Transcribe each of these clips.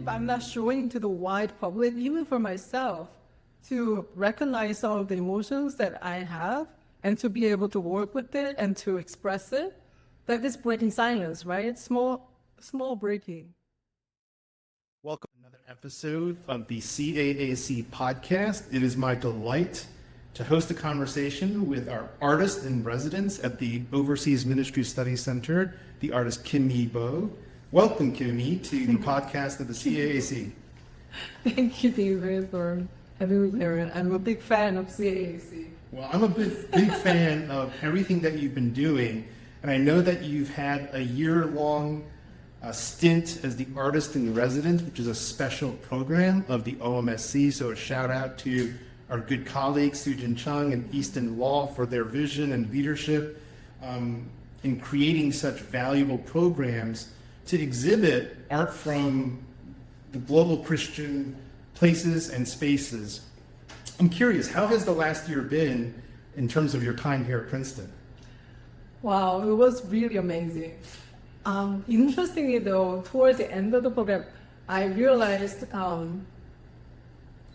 if I'm not showing to the wide public, even for myself, to recognize some of the emotions that I have and to be able to work with it and to express it, that is breaking silence, right? Small breaking. Welcome to another episode of the CAAC podcast. It is my delight to host a conversation with our artist in residence at the Overseas Ministry Studies Center, the artist KimyiBo. Welcome, Kimyi, to the podcast of the CAAC. Thank you, David, for having me here. I'm a big fan of CAAC. Well, I'm a big fan of everything that you've been doing, and I know that you've had a year-long stint as the artist in residence, which is a special program of the OMSC. So a shout out to our good colleagues, Sujin Chung and Easton Law, for their vision and leadership in creating such valuable programs to exhibit art from the global Christian places and spaces. I'm curious, how has the last year been in terms of your time here at Princeton? Wow, it was really amazing. Interestingly though, towards the end of the program, I realized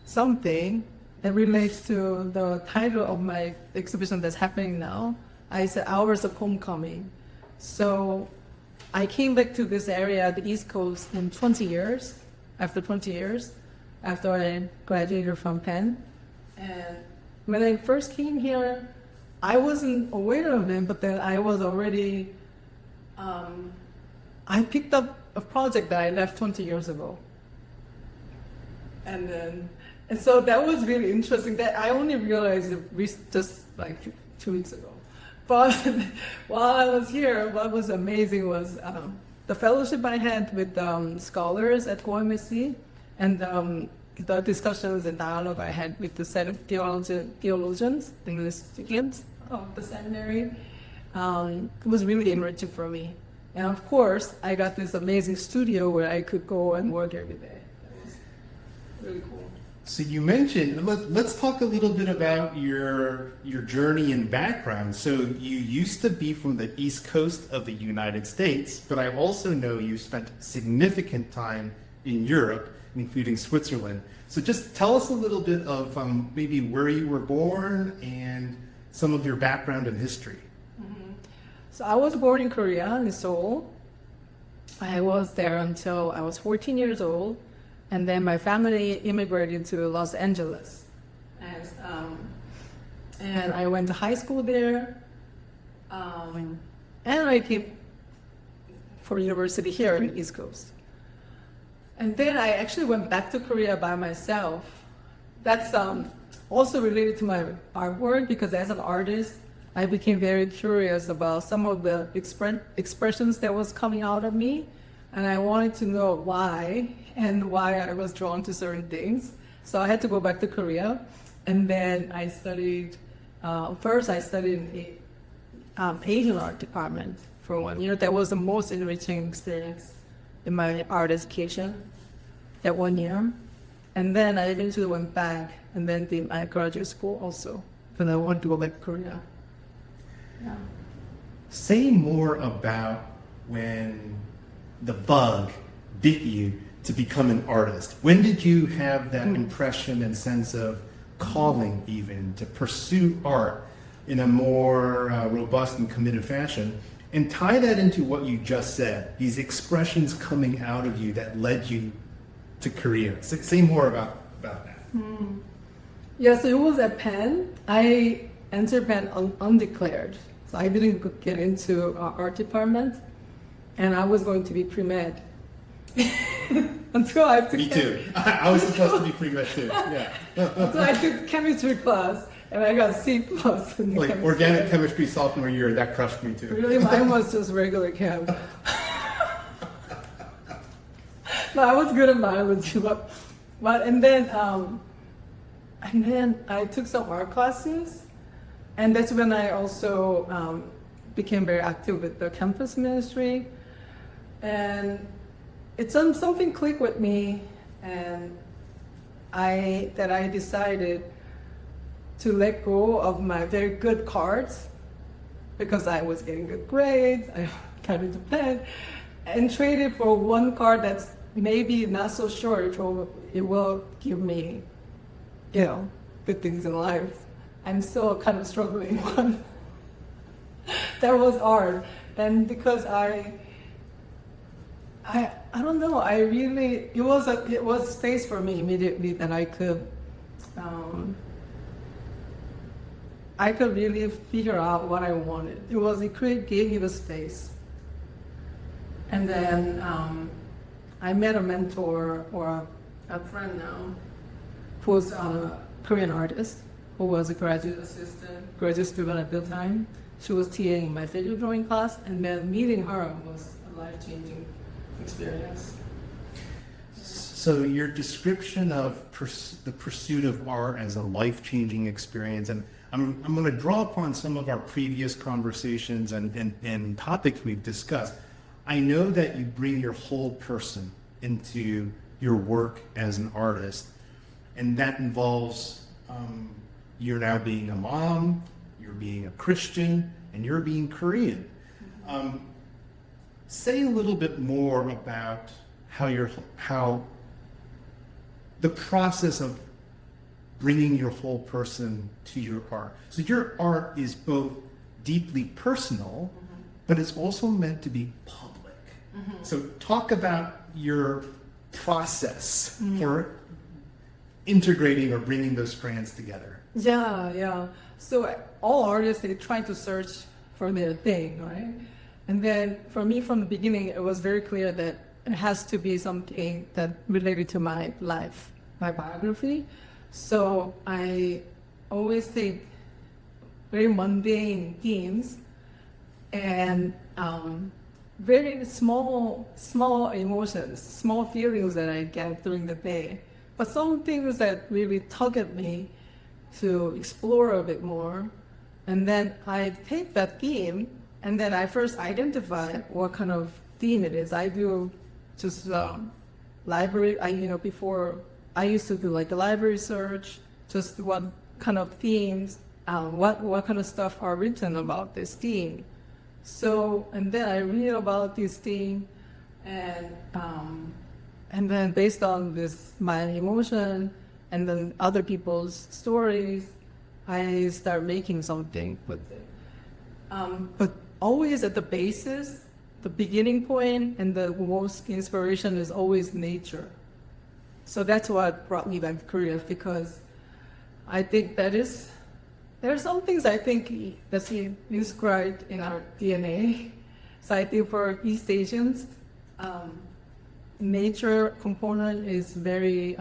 something that relates to the title of my exhibition that's happening now. I said Hours of Homecoming. So I came back to this area, the East Coast, in 20 years, after I graduated from Penn. And when I first came here, I wasn't aware of it, but then I was already, I picked up a project that I left 20 years ago. And so that was really interesting. That I only realized it just like 2 weeks ago. But while I was here, what was amazing was the fellowship I had with scholars at OMSC and the discussions and dialogue I had with the set of theologians, linguistians of the seminary, was really enriching for me. And of course, I got this amazing studio where I could go and work every day. That was really cool. So you mentioned, let's talk a little bit about your journey and background. So you used to be from the East Coast of the United States, but I also know you spent significant time in Europe, including Switzerland. So just tell us a little bit of maybe where you were born and some of your background and history. So I was born in Korea, in Seoul. I was there until I was 14 years old. And then my family immigrated to Los Angeles. And I went to high school there. And I came for university here in the East Coast. And then I actually went back to Korea by myself. That's also related to my artwork, because as an artist, I became very curious about some of the expressions that was coming out of me. And I wanted to know why and why I was drawn to certain things. So I had to go back to Korea. And then I studied, first I studied in Asian art department for 1 year. That was the most enriching experience in my art education, that 1 year. And then I eventually went back and then did my graduate school also, because I wanted to go back to Korea. Yeah. Say more about when the bug bit you to become an artist. When did you have that impression and sense of calling even to pursue art in a more robust and committed fashion? And tie that into what you just said, these expressions coming out of you that led you to Korea. Say more about that. Yeah, so it was at Penn. I entered Penn undeclared. So I didn't get into art department. And I was going to be pre-med. Until I took Me too. I was supposed to be pre-med too. Yeah. So I took chemistry class and I got C+. Like organic chemistry sophomore year, that crushed me too. Really, mine was just regular chem. No, I was good at biology, and then I took some art classes, and that's when I also became very active with the campus ministry. And it's something clicked with me, and I decided to let go of my very good cards, because I was getting good grades, I got into Penn, and traded for one card that's maybe not so sure if it will give me, good things in life. I'm still kind of struggling one. That was hard. And because I don't know, it was space for me immediately that I could really figure out what I wanted. It gave me the space. And then I met a mentor or a friend now who's a Korean artist who was a graduate student at the time. She was TAing my figure drawing class, and then meeting her was a life-changing experience. So your description of the pursuit of art as a life-changing experience, and I'm going to draw upon some of our previous conversations and topics we've discussed. I know that you bring your whole person into your work as an artist, and that involves you're now being a mom, you're being a Christian, and you're being Korean. Say a little bit more about how the process of bringing your whole person to your art. So your art is both deeply personal, but it's also meant to be public. So talk about your process for integrating or bringing those strands together. Yeah. So all artists, they try to search for their thing, right? And then for me, from the beginning, it was very clear that it has to be something that related to my life, my biography. So I always take very mundane themes and very small emotions, small feelings that I get during the day. But some things that really tug at me to explore a bit more. And then I take that theme, and then I first identify what kind of theme it is. I do just library. Before I used to do like a library search, just what kind of themes, what kind of stuff are written about this theme. So, and then I read about this theme, and then based on this, my emotion, and then other people's stories, I start making something with it. But always at the basis, the beginning point and the most inspiration is always nature. So that's what brought me back to Korea, because I think there are some things I think that's inscribed in our DNA. So I think for East Asians, nature component is very,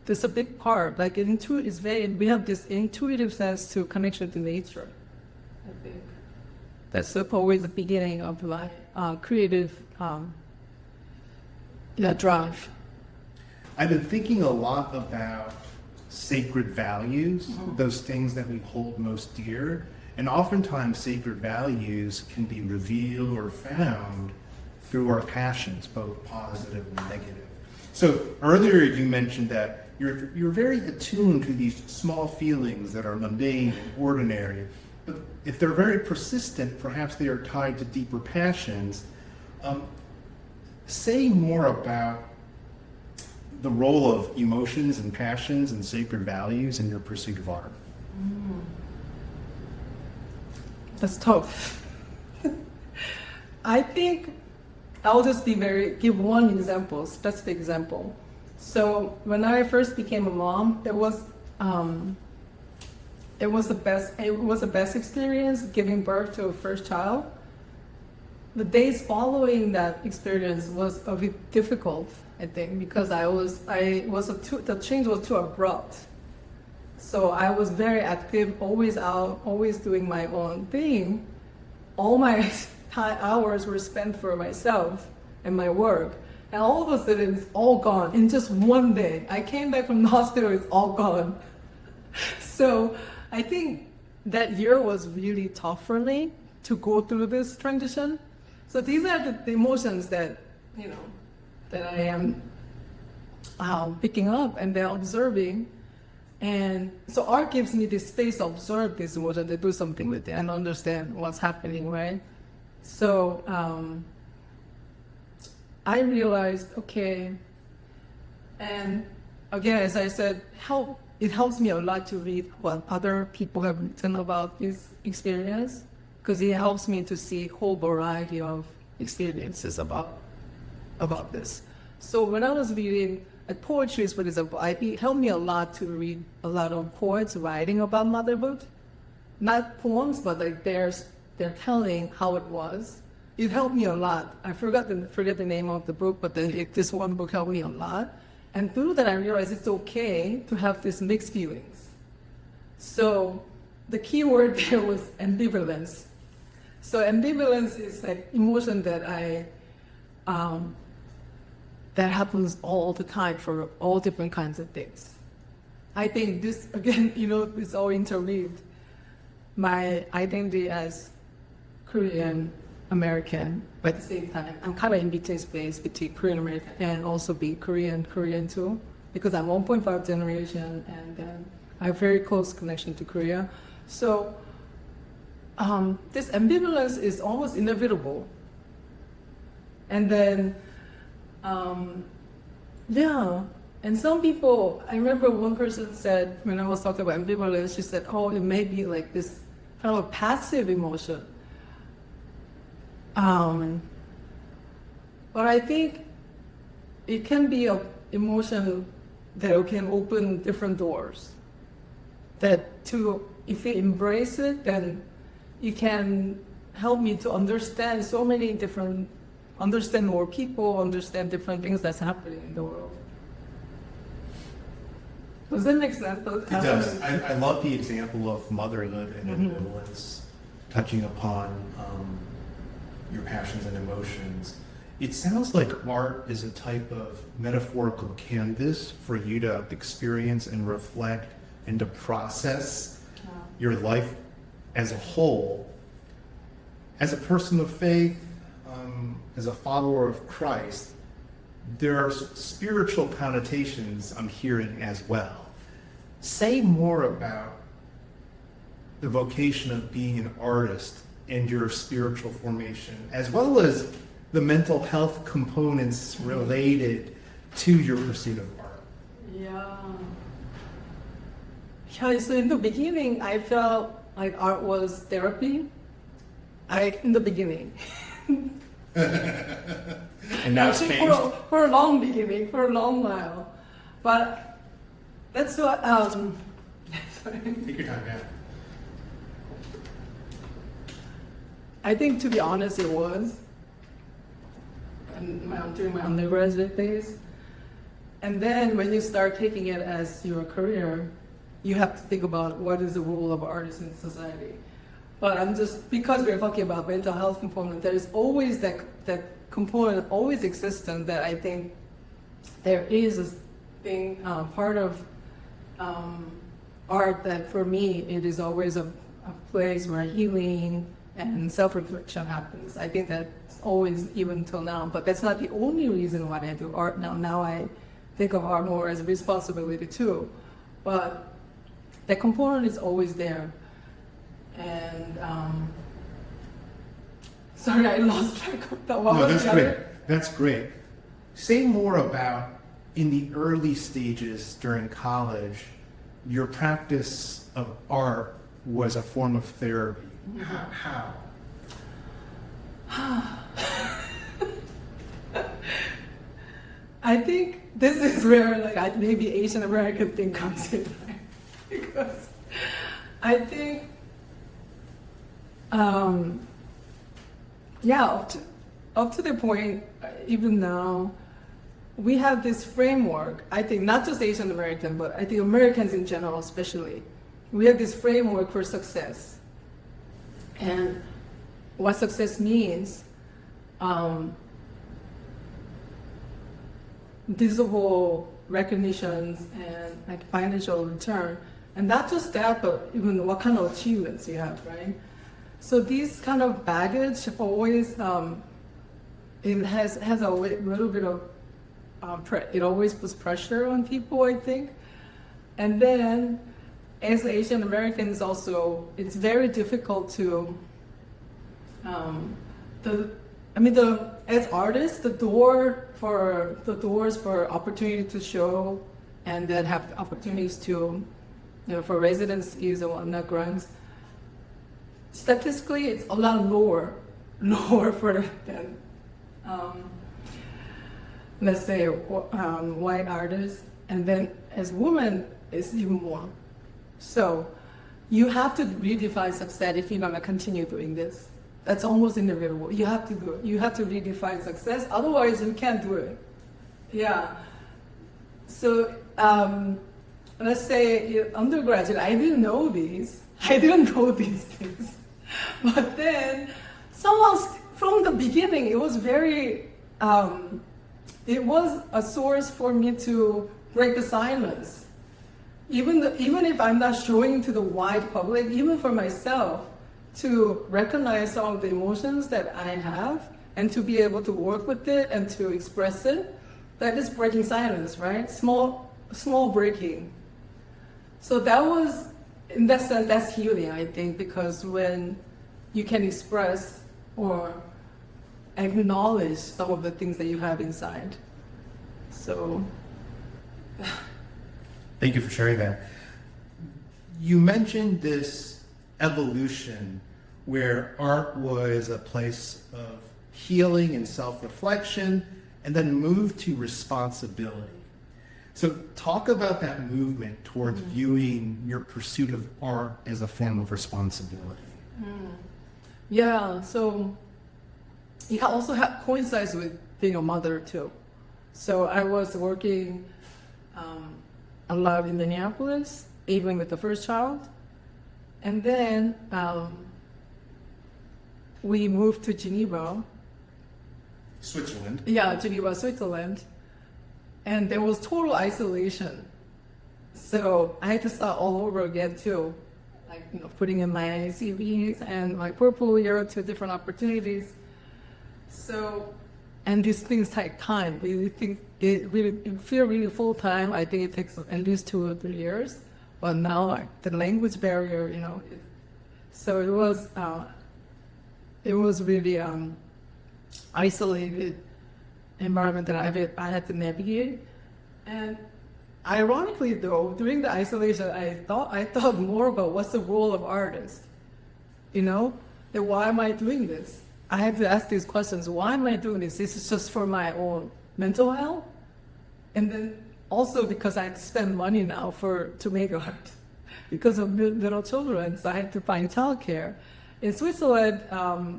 there's a big part. Like we have this intuitive sense to connection to nature. I think that's always the beginning of my creative drive. I've been thinking a lot about sacred values, those things that we hold most dear, and oftentimes sacred values can be revealed or found through our passions, both positive and negative. So earlier you mentioned that you're very attuned to these small feelings that are mundane and ordinary, but if they're very persistent, perhaps they are tied to deeper passions. Say more about the role of emotions and passions and sacred values in your pursuit of art. That's tough. I think I'll just give one example, specific example. So when I first became a mom, it was the best experience, giving birth to a first child. The days following that experience was a bit difficult, I think, because the change was too abrupt. So I was very active, always out, always doing my own thing. All my hours were spent for myself and my work. And all of a sudden, it's all gone in just one day. I came back from the hospital, it's all gone. So I think that year was really tough for me to go through this transition. So these are the emotions that I am picking up and then observing. And so art gives me this space to observe this emotion, to do something with it and understand what's happening, right? So I realized, okay, and again, as I said, it helps me a lot to read what other people have written about this experience, because it helps me to see a whole variety of experiences about this. So when I was reading poetry, for example, it helped me a lot to read a lot of poets writing about motherhood. Not poems, but like they're telling how it was. It helped me a lot. I forget the name of the book, but this one book helped me a lot. And through that, I realized it's okay to have these mixed feelings. So the key word there was ambivalence. So ambivalence is like emotion that that happens all the time for all different kinds of things. I think this, again, it's all interweaved. My identity as Korean American, but at the same time, I'm kind of in between space between Korean American and also be Korean too, because I'm 1.5 generation and I have very close connection to Korea. So this ambivalence is almost inevitable. And then, and some people, I remember one person said, when I was talking about ambivalence, she said, oh, it may be like this kind of a passive emotion. But I think it can be an emotion that can open different doors. If you embrace it, then it can help me to understand understand more people, understand different things that's happening in the world. Does that make sense? It does. I love the example of motherhood and ambivalence, touching upon your passions and emotions. It sounds like art is a type of metaphorical canvas for you to experience and reflect and to process your life as a whole. As a person of faith, as a follower of Christ, there are spiritual connotations I'm hearing as well. Say more about the vocation of being an artist and your spiritual formation, as well as the mental health components related to your pursuit of art. Yeah, so in the beginning, I felt like art was therapy. In the beginning. And now it's actually changed? for a long while. But that's what, sorry. Take your time, man. I think, to be honest, it was during my undergraduate days. And then when you start taking it as your career, you have to think about what is the role of artists in society. But because we're talking about mental health component, there's always that component always existent, that I think there is a thing, part of art that for me, it is always a place where healing and self-reflection happens. I think that's always, even till now, but that's not the only reason why I do art now. Now I think of art more as a responsibility too, but that component is always there. And sorry, I lost track of that. No, that's great. That's great. Say more about, in the early stages during college, your practice of art was a form of therapy. How? I think this is where maybe Asian American thing comes in, right? Because I think, up to the point, even now, we have this framework. I think not just Asian American, but I think Americans in general, especially, we have this framework for success, and what success means. Visible recognitions and financial return, and not just that, but even what kind of achievements you have, right? So these kind of baggage always it has a little bit of it always puts pressure on people, I think. And then as Asian Americans also, it's very difficult to as artists, the doors for opportunity to show and then have opportunities to, for residencies and whatnot grants, statistically, it's a lot lower for than, let's say, white artists. And then as women, it's even more. So you have to redefine success if you're gonna continue doing this. That's almost inevitable. You have to do it. You have to redefine success. Otherwise, you can't do it. Yeah. So let's say undergraduate, I didn't know these. I didn't know these things. But then somehow from the beginning, it was very, it was a source for me to break the silence. Even if I'm not showing to the wide public, even for myself, to recognize some of the emotions that I have and to be able to work with it and to express it, that is breaking silence, right? Small breaking. So that was, in that sense, that's healing, I think, because when you can express or acknowledge some of the things that you have inside. So. Thank you for sharing that. You mentioned this evolution where art was a place of healing and self-reflection and then moved to responsibility. So talk about that movement towards viewing your pursuit of art as a form of responsibility. Yeah, so it also coincides with being a mother too. So I was working a lot in Minneapolis, even with the first child. And then we moved to Geneva. Switzerland. Yeah, Geneva, Switzerland. And there was total isolation. So I had to start all over again too. Like, putting in my CVs and my portfolio to different opportunities. So, and these things take time. It feel really full time. I think it takes at least 2 or 3 years. But now the language barrier, so it was really isolated environment that I had to navigate. And ironically, though, during the isolation, I thought more about what's the role of artists. That why am I doing this? I had to ask these questions. Why am I doing this? This is just for my own mental health, and then also because I had to spend money now to make art because of little children. So I had to find childcare. In Switzerland,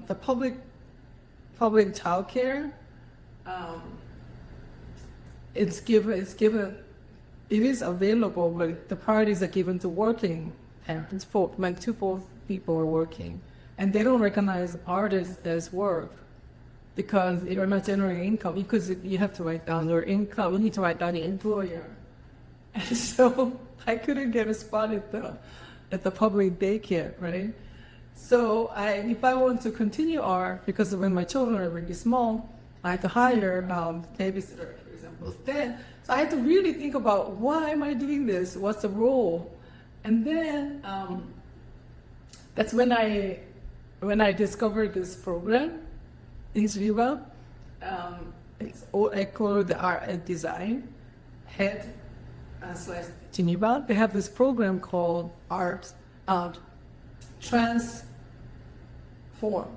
the public childcare, it is available, but the priorities are given to working parents. When both people are working, and they don't recognize artists as work because you're not generating income. Because you have to write down your income, you need to write down the employer, and so I couldn't get a spot at the public daycare, right? So if I want to continue art, because when my children are really small, I had to hire babysitter, for example. So I had to really think about, why am I doing this? What's the role? And then that's when I discovered this program in Geneva. I call it the Art and Design Head / Geneva. They have this program called Art Transform.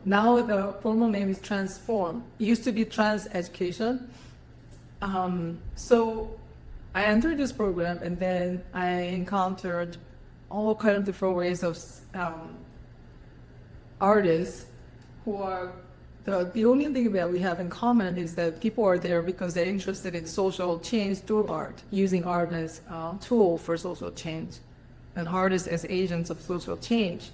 Now the formal name is Transform. It used to be Trans Education. So I entered this program, and then I encountered all kinds of different ways of artists who are, the only thing that we have in common is that people are there because they're interested in social change through art, using art as a tool for social change, and artists as agents of social change.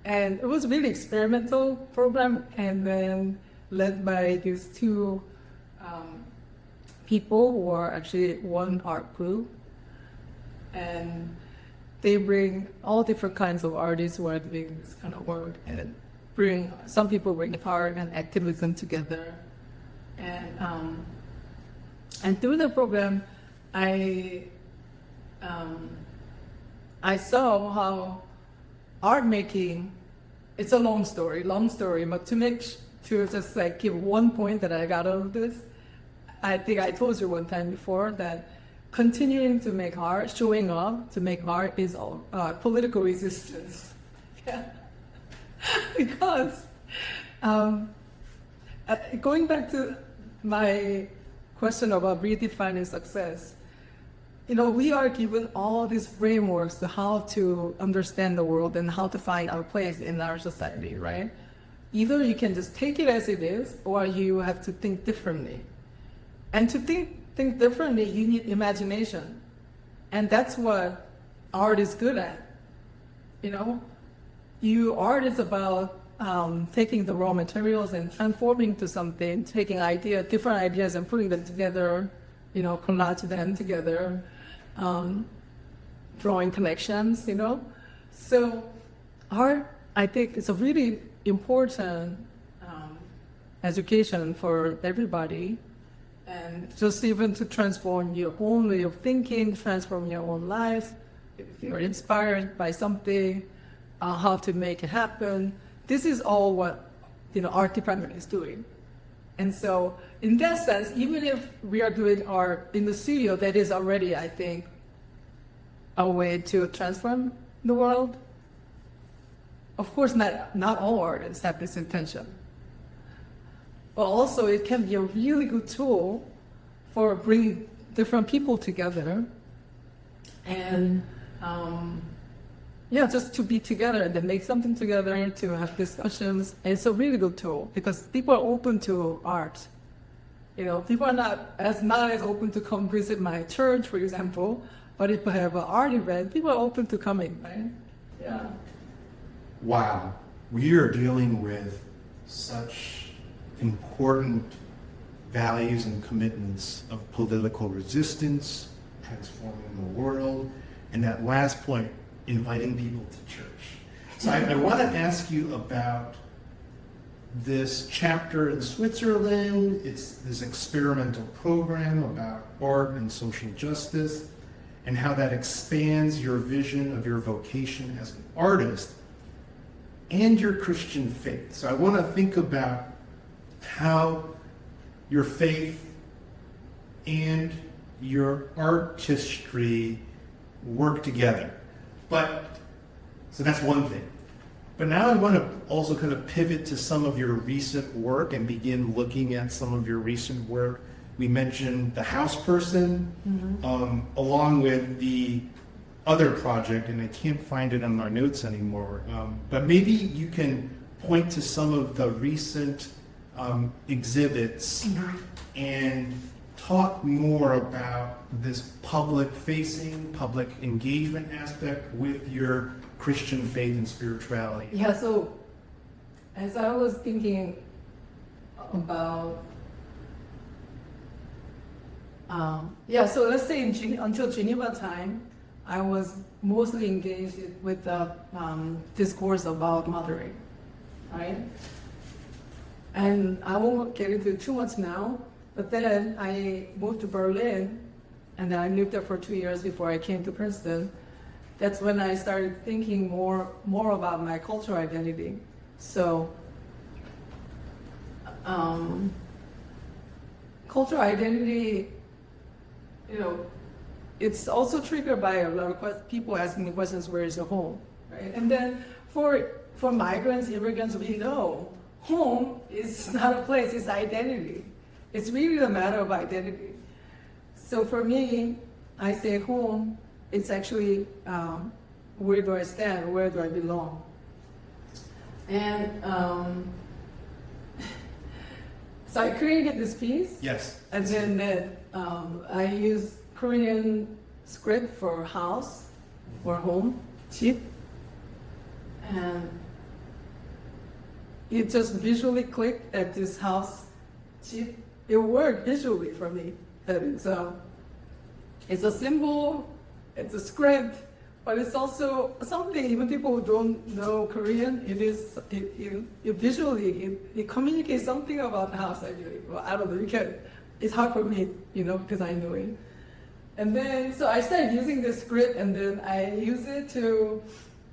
And it was a really experimental program, and then led by these two people who are actually one art group. And they bring all different kinds of artists who are doing this kind of work, and some people bring art and activism together. And through the program, I saw how art making, it's a long story, but to just like give one point that I got out of this, I think I told you one time before that continuing to make art, showing up to make art is political resistance. Yeah. Because going back to my question about redefining success, we are given all these frameworks to how to understand the world and how to find our place in our society, right? Either you can just take it as it is, or you have to think differently. And to think differently, you need imagination. And that's what art is good at. Art is about taking the raw materials and transforming to something, taking different ideas and putting them together, collage them together, drawing connections, So art, I think, is a really important education for everybody. And just even to transform your own way of thinking, transform your own life. If you're inspired by something, how to make it happen. This is all what art department is doing. And so in that sense, even if we are doing art in the studio, that is already, I think, a way to transform the world. Of course, not all artists have this intention. But also it can be a really good tool for bringing different people together and just to be together and then make something together, to have discussions. And it's a really good tool because people are open to art. People are not as open to come visit my church, for example, but if I have an art event, people are open to coming, right? Yeah. Wow. We are dealing with such important values and commitments of political resistance, transforming the world, and that last point, inviting people to church. So I want to ask you about this chapter in Switzerland. It's this experimental program about art and social justice and how that expands your vision of your vocation as an artist and your Christian faith. So I want to think about how your faith and your artistry work together. So that's one thing. But now I want to also kind of pivot to some of your recent work and begin looking at some of your recent work. We mentioned The House Person, along with the other project, and I can't find it on my notes anymore. But maybe you can point to some of the recent exhibits and talk more about this public-facing, public engagement aspect with your Christian faith and spirituality. Yeah, so as I was thinking about, so let's say until Geneva time, I was mostly engaged with the discourse about mothering, right? And I won't get into it too much now, but then I moved to Berlin, and then I lived there for 2 years before I came to Princeton. That's when I started thinking more about my cultural identity. So, cultural identity, it's also triggered by a lot of people asking me questions, where is your home, right? And then for migrants, immigrants, we know home is not a place, it's identity. It's really a matter of identity. So for me, I say home, it's actually where do I stand, where do I belong? And so I created this piece. Yes. And then I use Korean script for house or home, 집. And it just visually clicked at this house, 집. It worked visually for me. That it's a symbol, it's a script, but it's also something even people who don't know Korean, it visually communicates something about the house actually. Well, I don't know, it's hard for me, because I know it. And then, so I started using this script, and then I use it to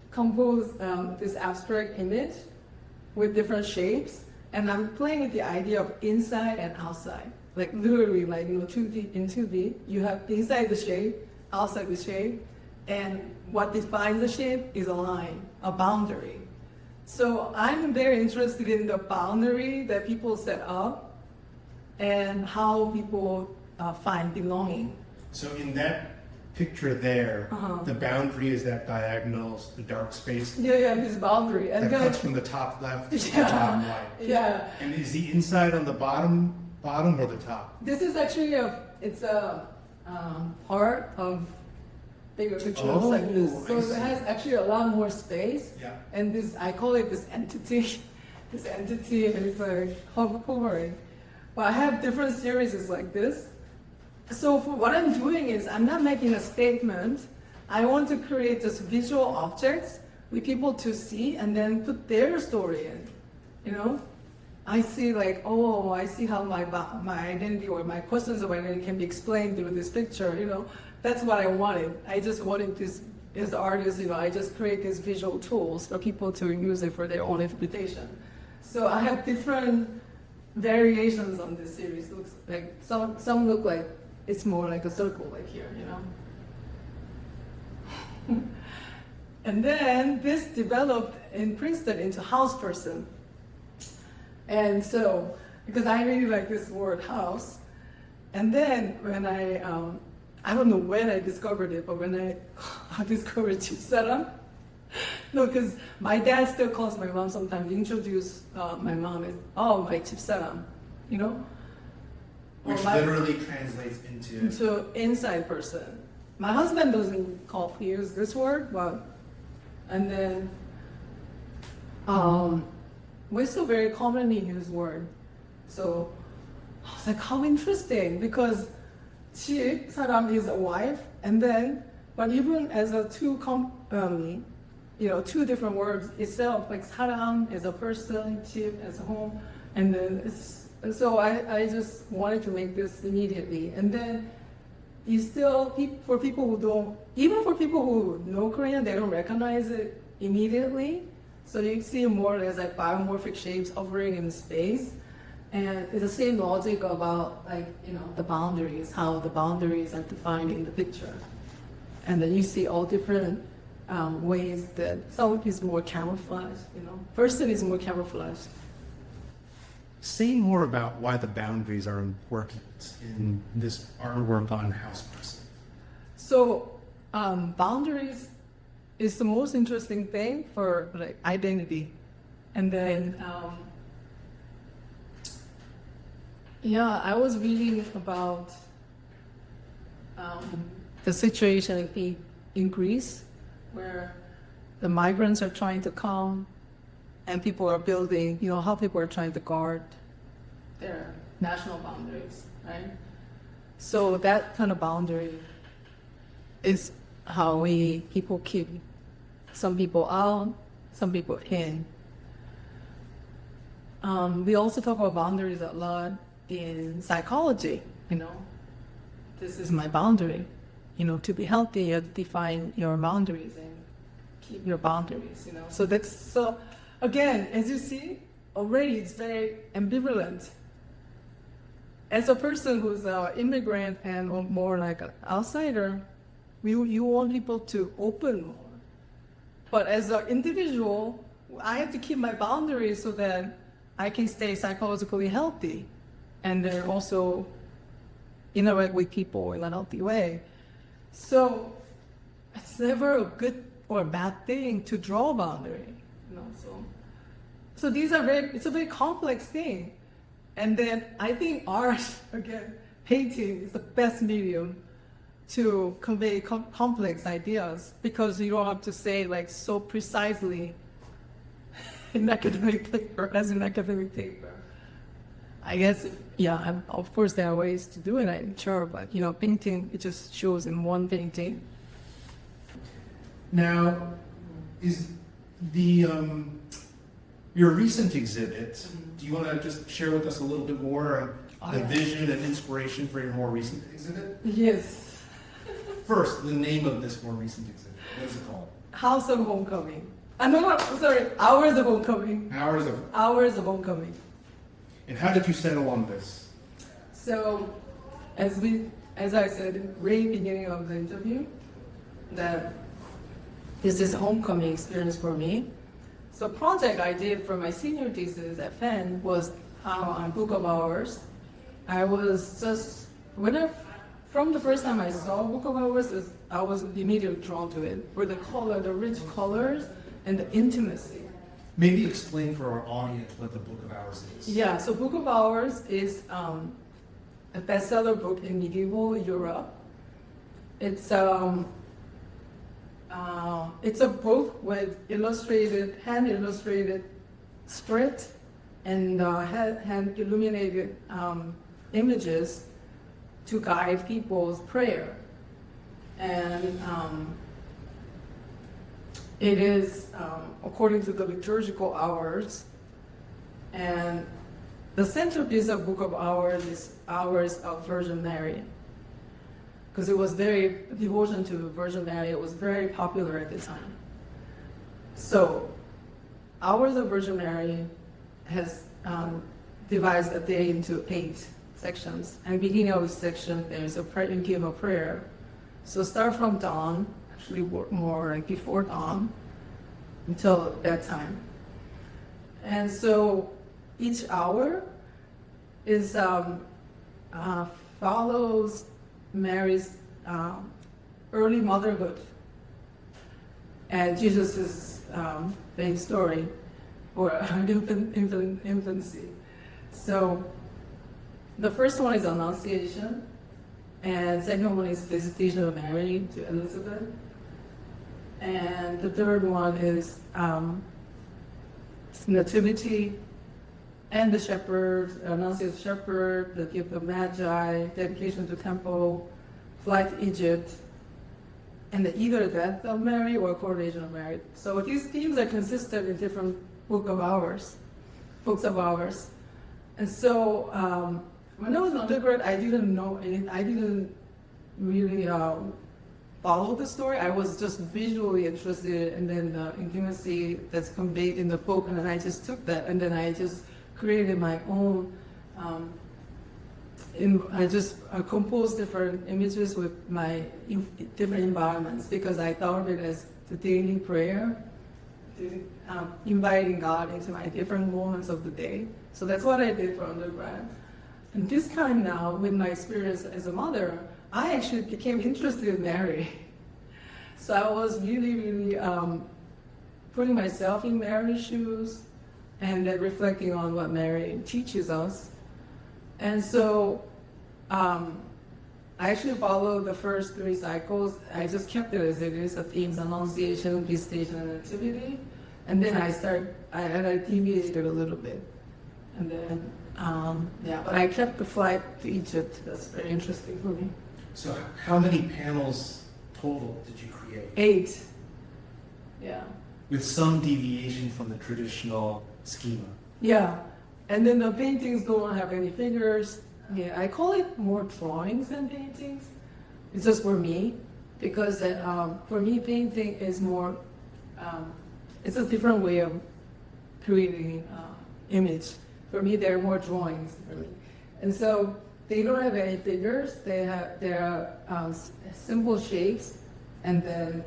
compose this abstract image with different shapes. And I'm playing with the idea of inside and outside. Like literally, like, 2D, in 2D, you have inside the shape, outside the shape, and what defines the shape is a line, a boundary. So I'm very interested in the boundary that people set up and how people find belonging. So in that picture there, Uh-huh. the boundary is that diagonal, the dark space Yeah, this boundary. And that cuts from the top left to the Yeah. bottom right. yeah, And is the inside on the bottom or the top? this is actually it's a part of bigger picture looks like this. So I it see. has actually a lot more space. Yeah. And this, I call it this entity. This entity is like hovering. But I have different series like this. So for what I'm doing is I'm not making a statement. I want to create just visual objects with people to see and then put their story in. I see like, oh, I see how my identity or my questions of identity can be explained through this picture. That's what I wanted. I just wanted this, as an artist, I just create these visual tools for people to use it for their own interpretation. So I have different variations on this series. Looks like some look like it's more like a circle, like here, And then this developed in Princeton into house person. And so, because I really like this word house, and then when I don't know when I discovered it, but when I discovered 집사람, no, because my dad still calls my mom sometimes, introduce my mom as, oh, my 집사람, Which literally translates into inside person. My husband doesn't use this word, and then we still very commonly use word. So I was like, how interesting, because 사람 is a wife, and then, but even as a two different words itself, like 사람 is a person, 집 as a home, and then so I just wanted to make this immediately. And then for people who don't, even for people who know Korean, they don't recognize it immediately. So you see more as like biomorphic shapes hovering in space. And it's the same logic about the boundaries, how the boundaries are defined in the picture. And then you see all different ways that some is more camouflaged, Person is more camouflaged. Say more about why the boundaries are important in this artwork on house person. So boundaries is the most interesting thing for identity. And then I was reading about the situation in Greece, where the migrants are trying to come and people are building, how people are trying to guard their national boundaries, right? So that kind of boundary is how people keep some people out, some people in. We also talk about boundaries a lot in psychology, This is my boundary. To be healthy, you define your boundaries and keep your boundaries, So again, as you see, already it's very ambivalent. As a person who's an immigrant and more like an outsider, you want people to open more. But as an individual, I have to keep my boundaries so that I can stay psychologically healthy and then also interact with people in a healthy way. So it's never a good or a bad thing to draw a boundary, So it's a very complex thing. And then I think art, again, painting is the best medium to convey complex ideas, because you don't have to say so precisely in academic paper, as an academic paper. I guess, of course there are ways to do it, I'm sure, but painting, it just shows in one painting. Now, is your recent exhibit, do you want to just share with us a little bit more of the vision and inspiration for your more recent exhibit? Yes. First, the name of this more recent exhibit. What is it called? House of Homecoming. No, sorry, Hours of Homecoming. Hours of Hours of Homecoming. And how did you settle on this? So, as I said in the very beginning of the interview, that this is homecoming experience for me. So, project I did for my senior thesis at Penn was on Book of Hours. I was just from the first time I saw Book of Hours, I was immediately drawn to it for the color, the rich colors, and the intimacy. Maybe explain for our audience what the Book of Hours is. Yeah, so Book of Hours is a bestseller book in medieval Europe. It's a book with hand illustrated script and hand illuminated images to guide people's prayer. And it is according to the liturgical hours. And the centerpiece of Book of Hours is Hours of Virgin Mary. Because it was devotion to Virgin Mary, it was very popular at the time. So, Hours of Virgin Mary has divides a day into 8 sections. And beginning of each section, there's a prayer, you give a prayer. So start from dawn, actually more like before dawn, until bedtime. And so each hour is follows Mary's early motherhood and Jesus' main story, or infancy. So the first one is Annunciation, and second one is Visitation of Mary to Elizabeth, and the third one is Nativity, and the shepherd, Annunciation shepherd, the gift of Magi, dedication to temple, flight to Egypt, and either death of Mary or coronation of Mary. So these themes are consistent in different books of hours. And so when I was an undergrad, I didn't know anything. I didn't really follow the story. I was just visually interested, and then the intimacy that's conveyed in the book, and then I just took that, and then I just created my own. I just composed different images with my different environments, because I thought of it as the daily prayer, inviting God into my different moments of the day. So that's what I did for undergrad. And this time now, with my experience as a mother, I actually became interested in Mary. So I was really putting myself in Mary's shoes, and then reflecting on what Mary teaches us. And so I actually followed the first 3 cycles. I just kept it as it is, the themes: Annunciation, Visitation, and Nativity. And then I deviated a little bit. And then, but I kept the flight to Egypt. That's very interesting for me. So how many panels total did you create? 8. Yeah. With some deviation from the traditional schema. Yeah. And then the paintings don't have any figures. Yeah, I call it more drawings than paintings. It's just for me, because for me, painting is more, it's a different way of creating image. For me, they're more drawings. And so they don't have any figures. They're simple shapes, and then.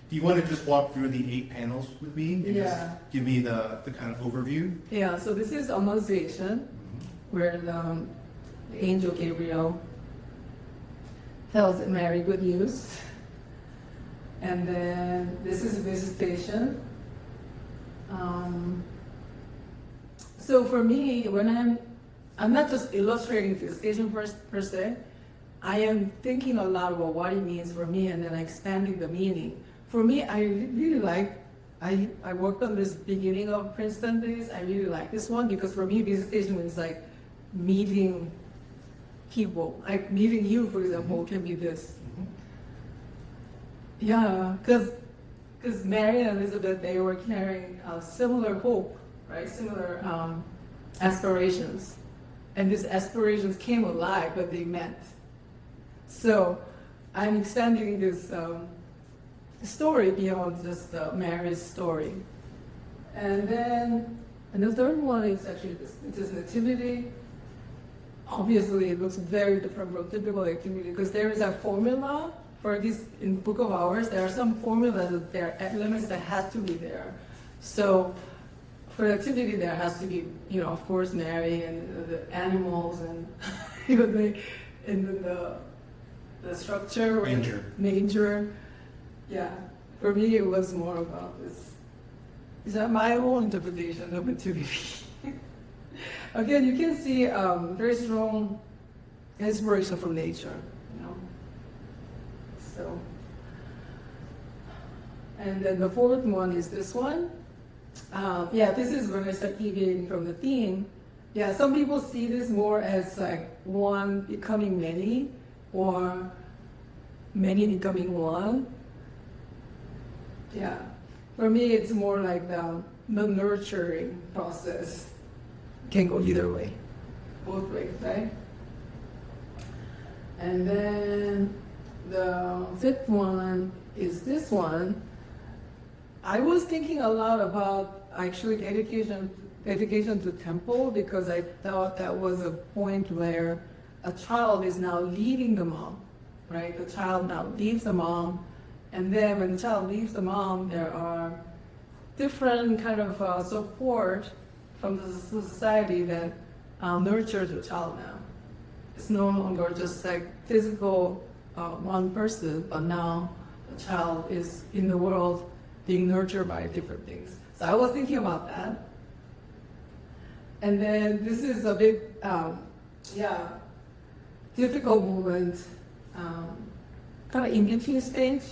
Do you want to just walk through the 8 panels with me? And Yeah. just give me the kind of overview? Yeah, so this is Annunciation, where the angel Gabriel tells Mary good news. And then this is Visitation. So for me, when I'm not just illustrating Visitation per se, I am thinking a lot about what it means for me, and then expanding the meaning. For me, I really like, I worked on this beginning of Princeton days. I really like this one, because for me, Visitation is like meeting people. Like meeting you, for example, can be this. Yeah, because Mary and Elizabeth, they were carrying a similar hope, right? Similar aspirations. And these aspirations came alive when they met. So I'm extending this story beyond just Mary's story. And then And the third one is actually this. It is nativity. Obviously, it looks very different from typical activity because there is a formula for this in Book of Hours. There are some formulas that there are elements that have to be there. So for the activity, there has to be, of course, Mary and the animals and the structure. Manger. Yeah. For me, it was more about this. Is that my own interpretation of nativity? Again, you can see very strong inspiration from nature, So, and then the fourth one is this one. This is when I start deviating from the theme. Yeah, some people see this more as like one becoming many, or many becoming one. Yeah, for me, it's more like the nurturing process. Can go either way, both ways, right? And then the fifth one is this one. I was thinking a lot about actually dedication to temple because I thought that was a point where a child is now leaving the mom, right? The child now leaves the mom, and then when the child leaves the mom, there are different kind of support from the society that nurtures the child now. It's no longer just like physical one person, but now the child is in the world being nurtured by different things. So I was thinking about that. And then this is a big, difficult moment, kind of in between stage.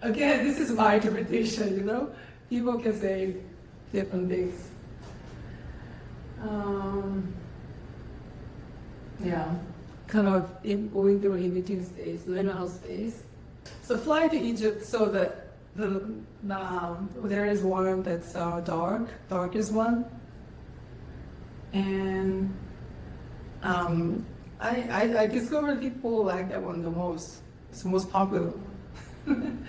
Again, this is my interpretation, People can say different things. Kind of going through in between stage, liminal space. So fly to Egypt so that there is one that's darkest one. And I discovered people like that one the most. It's the most popular one.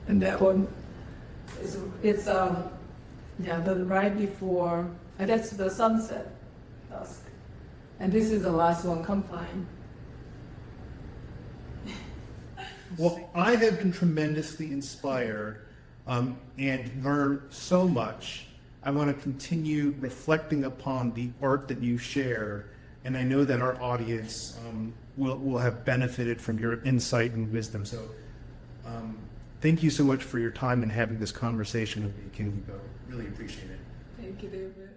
And that one, it's the right before, and that's the sunset, dusk. And this is the last one, Compline. Well, I have been tremendously inspired and learned so much. I want to continue reflecting upon the art that you share, and I know that our audience will have benefited from your insight and wisdom. So thank you so much for your time and having this conversation with me, KimyiBo. Really appreciate it. Thank you, David.